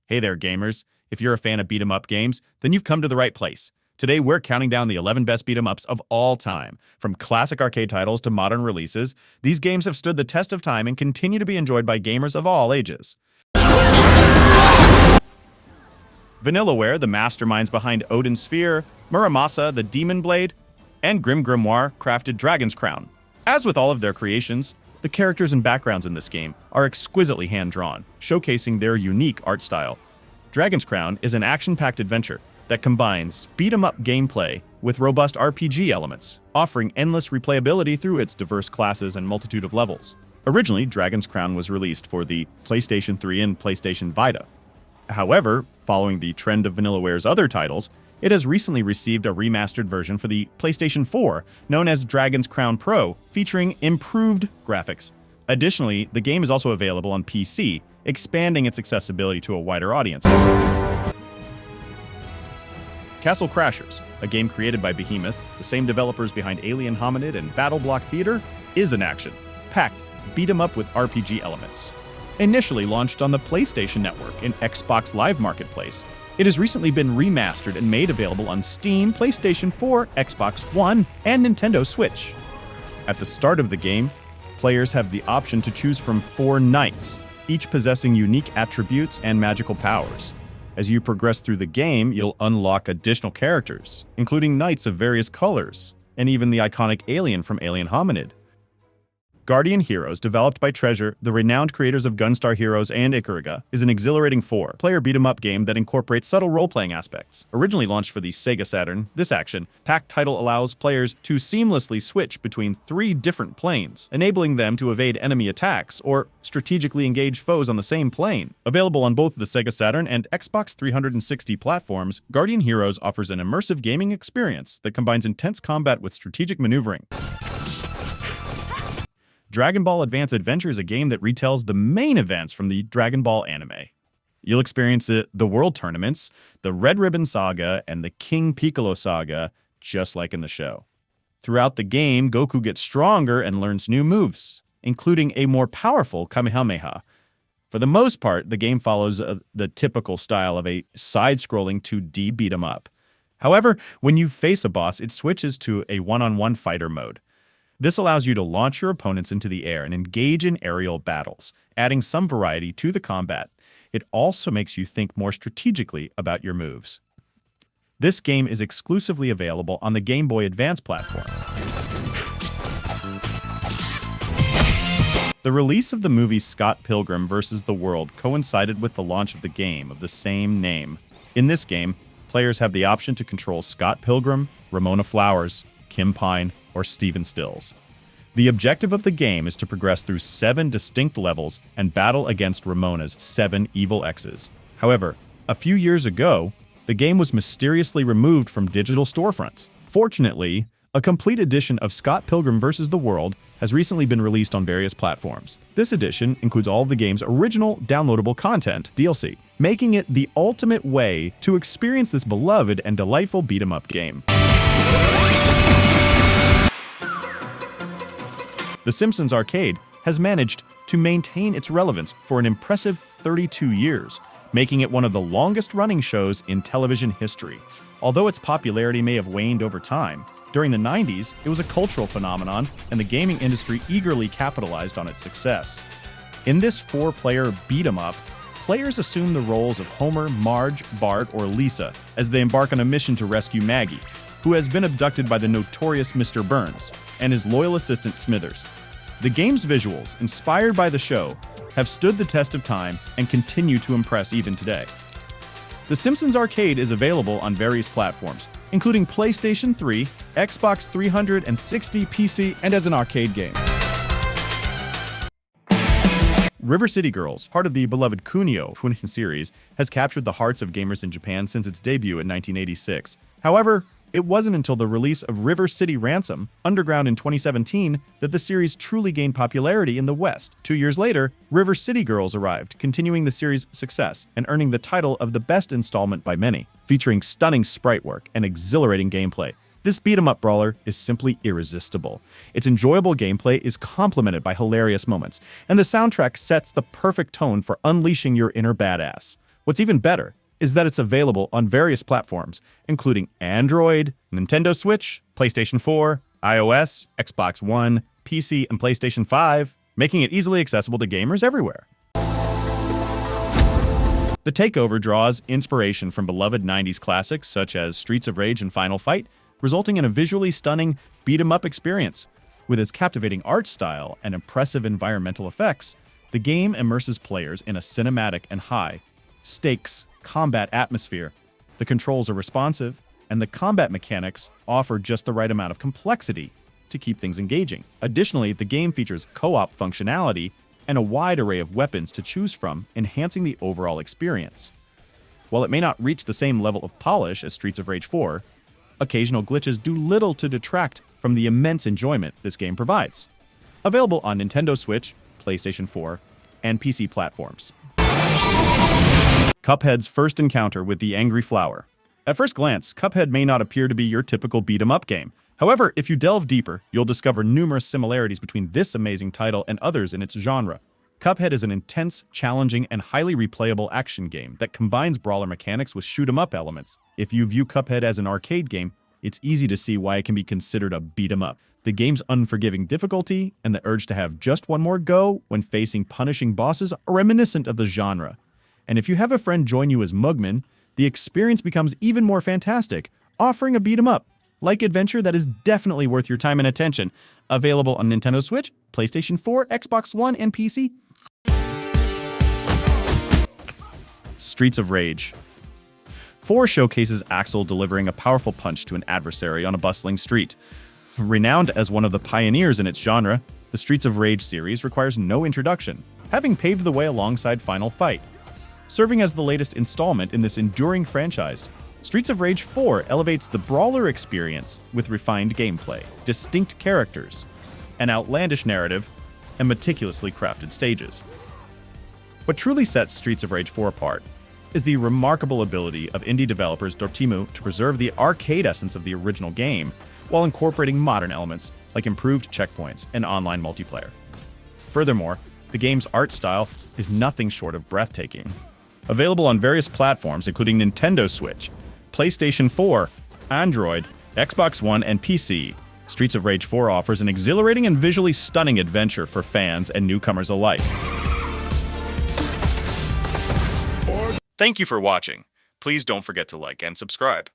Hey there, gamers. If you're a fan of beat-em-up games, then you've come to the right place. Today, we're counting down the 11 best beat-em-ups of all time. From classic arcade titles to modern releases, these games have stood the test of time and continue to be enjoyed by gamers of all ages. Vanillaware, the masterminds behind Odin's Sphere, Muramasa, the Demon Blade, and Grim Grimoire crafted Dragon's Crown. As with all of their creations, the characters and backgrounds in this game are exquisitely hand-drawn, showcasing their unique art style. Dragon's Crown is an action-packed adventure that combines beat-em-up gameplay with robust RPG elements, offering endless replayability through its diverse classes and multitude of levels. Originally, Dragon's Crown was released for the PlayStation 3 and PlayStation Vita. However, following the trend of Vanillaware's other titles, it has recently received a remastered version for the PlayStation 4, known as Dragon's Crown Pro, featuring improved graphics. Additionally, the game is also available on PC, expanding its accessibility to a wider audience. Castle Crashers, a game created by Behemoth, the same developers behind Alien Hominid and Battle Block Theater, is an action-packed beat-em-up with RPG elements. Initially launched on the PlayStation Network and Xbox Live Marketplace, it has recently been remastered and made available on Steam, PlayStation 4, Xbox One, and Nintendo Switch. At the start of the game, players have the option to choose from 4 knights, each possessing unique attributes and magical powers. As you progress through the game, you'll unlock additional characters, including knights of various colors, and even the iconic alien from Alien Hominid. Guardian Heroes, developed by Treasure, the renowned creators of Gunstar Heroes and Ikaruga, is an exhilarating 4-player beat-em-up game that incorporates subtle role-playing aspects. Originally launched for the Sega Saturn, this action-packed title allows players to seamlessly switch between 3 different planes, enabling them to evade enemy attacks or strategically engage foes on the same plane. Available on both the Sega Saturn and Xbox 360 platforms, Guardian Heroes offers an immersive gaming experience that combines intense combat with strategic maneuvering. Dragon Ball Advance Adventure is a game that retells the main events from the Dragon Ball anime. You'll experience the World Tournaments, the Red Ribbon Saga, and the King Piccolo Saga, just like in the show. Throughout the game, Goku gets stronger and learns new moves, including a more powerful Kamehameha. For the most part, the game follows the typical style of a side-scrolling 2D beat-em-up. However, when you face a boss, it switches to a one-on-one fighter mode. This allows you to launch your opponents into the air and engage in aerial battles, adding some variety to the combat. It also makes you think more strategically about your moves. This game is exclusively available on the Game Boy Advance platform. The release of the movie Scott Pilgrim vs. the World coincided with the launch of the game of the same name. In this game, players have the option to control Scott Pilgrim, Ramona Flowers, Kim Pine, or Stephen Stills. The objective of the game is to progress through 7 distinct levels and battle against Ramona's 7 evil exes. However, a few years ago, the game was mysteriously removed from digital storefronts. Fortunately, a complete edition of Scott Pilgrim vs. the World has recently been released on various platforms. This edition includes all of the game's original downloadable content, DLC, making it the ultimate way to experience this beloved and delightful beat-em-up game. The Simpsons Arcade has managed to maintain its relevance for an impressive 32 years, making it one of the longest-running shows in television history. Although its popularity may have waned over time, during the 90s, it was a cultural phenomenon, and the gaming industry eagerly capitalized on its success. In this 4-player beat-em-up, players assume the roles of Homer, Marge, Bart, or Lisa as they embark on a mission to rescue Maggie, who has been abducted by the notorious Mr. Burns, and his loyal assistant Smithers. The game's visuals, inspired by the show, have stood the test of time and continue to impress even today. The Simpsons Arcade is available on various platforms, including PlayStation 3, Xbox 360, PC, and as an arcade game. River City Girls, part of the beloved Kunio series, has captured the hearts of gamers in Japan since its debut in 1986. However, it wasn't until the release of River City Ransom Underground in 2017 that the series truly gained popularity in the West. 2 years later, River City Girls arrived, continuing the series' success and earning the title of the best installment by many. Featuring stunning sprite work and exhilarating gameplay, this beat-em-up brawler is simply irresistible. Its enjoyable gameplay is complemented by hilarious moments, and the soundtrack sets the perfect tone for unleashing your inner badass. What's even better is that it's available on various platforms, including Android, Nintendo Switch, PlayStation 4, iOS, Xbox One, PC, and PlayStation 5, making it easily accessible to gamers everywhere. The TakeOver draws inspiration from beloved 90s classics such as Streets of Rage and Final Fight, resulting in a visually stunning beat-em-up experience. With its captivating art style and impressive environmental effects, the game immerses players in a cinematic and high-stakes combat atmosphere. The controls are responsive, and the combat mechanics offer just the right amount of complexity to keep things engaging. Additionally, the game features co-op functionality and a wide array of weapons to choose from, enhancing the overall experience. While it may not reach the same level of polish as Streets of Rage 4, occasional glitches do little to detract from the immense enjoyment this game provides. Available on Nintendo Switch, PlayStation 4, and PC platforms. Cuphead's first encounter with the Angry Flower. At first glance, Cuphead may not appear to be your typical beat-em-up game. However, if you delve deeper, you'll discover numerous similarities between this amazing title and others in its genre. Cuphead is an intense, challenging, and highly replayable action game that combines brawler mechanics with shoot-em-up elements. If you view Cuphead as an arcade game, it's easy to see why it can be considered a beat-em-up. The game's unforgiving difficulty and the urge to have just one more go when facing punishing bosses are reminiscent of the genre. And if you have a friend join you as Mugman, the experience becomes even more fantastic, offering a beat-em-up-like adventure that is definitely worth your time and attention. Available on Nintendo Switch, PlayStation 4, Xbox One, and PC. Streets of Rage. 4 showcases Axel delivering a powerful punch to an adversary on a bustling street. Renowned as one of the pioneers in its genre, the Streets of Rage series requires no introduction, having paved the way alongside Final Fight. Serving as the latest installment in this enduring franchise, Streets of Rage 4 elevates the brawler experience with refined gameplay, distinct characters, an outlandish narrative, and meticulously crafted stages. What truly sets Streets of Rage 4 apart is the remarkable ability of indie developers Dortmund to preserve the arcade essence of the original game while incorporating modern elements like improved checkpoints and online multiplayer. Furthermore, the game's art style is nothing short of breathtaking. Available on various platforms including Nintendo Switch, PlayStation 4, Android, Xbox One, and PC, Streets of Rage 4 offers an exhilarating and visually stunning adventure for fans and newcomers alike. Thank you for watching. Please don't forget to like and subscribe.